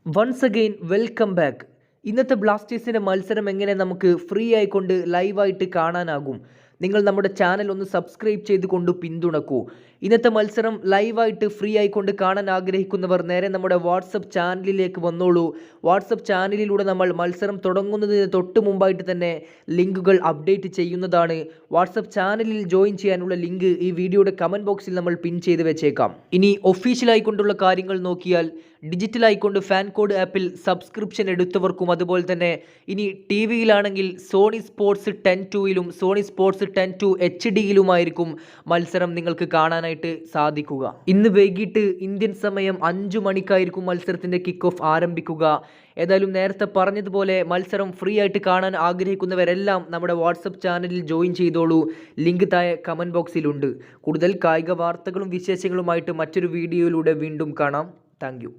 Once again welcome back. ഇന്നത്തെ ബ്ലാസ്റ്റേഴ്സിൻ്റെ മത്സരം എങ്ങനെ നമുക്ക് ഫ്രീ ആയിക്കൊണ്ട് ലൈവായിട്ട് കാണാനാകും? നിങ്ങൾ നമ്മുടെ ചാനൽ ഒന്ന് സബ്സ്ക്രൈബ് ചെയ്തുകൊണ്ട് പിന്തുണക്കൂ. ഇന്നത്തെ മത്സരം ലൈവായിട്ട് ഫ്രീ ആയിക്കൊണ്ട് കാണാൻ ആഗ്രഹിക്കുന്നവർ നേരെ നമ്മുടെ വാട്സപ്പ് ചാനലിലേക്ക് വന്നോളൂ. വാട്സപ്പ് ചാനലിലൂടെ നമ്മൾ മത്സരം തുടങ്ങുന്നതിന് തൊട്ട് മുമ്പായിട്ട് തന്നെ ലിങ്കുകൾ അപ്ഡേറ്റ് ചെയ്യുന്നതാണ്. വാട്സപ്പ് ചാനലിൽ ജോയിൻ ചെയ്യാനുള്ള ലിങ്ക് ഈ വീഡിയോയുടെ കമൻറ്റ് ബോക്സിൽ നമ്മൾ പിൻ ചെയ്ത് വെച്ചേക്കാം. ഇനി ഒഫീഷ്യലായിക്കൊണ്ടുള്ള കാര്യങ്ങൾ നോക്കിയാൽ ഡിജിറ്റൽ ആയിക്കൊണ്ട് ഫാൻ കോഡ് ആപ്പിൽ സബ്സ്ക്രിപ്ഷൻ എടുത്തവർക്കും അതുപോലെ തന്നെ ഇനി ടി വിയിലാണെങ്കിൽ സോണി സ്പോർട്സ് 10-2യിലും സോണി സ്പോർട്സ് 10-2 HD-യിലുമായിരിക്കും മത്സരം നിങ്ങൾക്ക് കാണാനായിട്ട് സാധിക്കുക. ഇന്ന് വൈകിട്ട് ഇന്ത്യൻ സമയം 5 മണിക്കായിരിക്കും മത്സരത്തിൻ്റെ കിക്ക് ഓഫ് ആരംഭിക്കുക. ഏതായാലും നേരത്തെ പറഞ്ഞതുപോലെ മത്സരം ഫ്രീ ആയിട്ട് കാണാൻ ആഗ്രഹിക്കുന്നവരെല്ലാം നമ്മുടെ വാട്സപ്പ് ചാനലിൽ ജോയിൻ ചെയ്തോളൂ. ലിങ്ക് താഴെ കമൻറ്റ് ബോക്സിലുണ്ട്. കൂടുതൽ കായിക വാർത്തകളും വിശേഷങ്ങളുമായിട്ട് മറ്റൊരു വീഡിയോയിലൂടെ വീണ്ടും കാണാം. Thank you.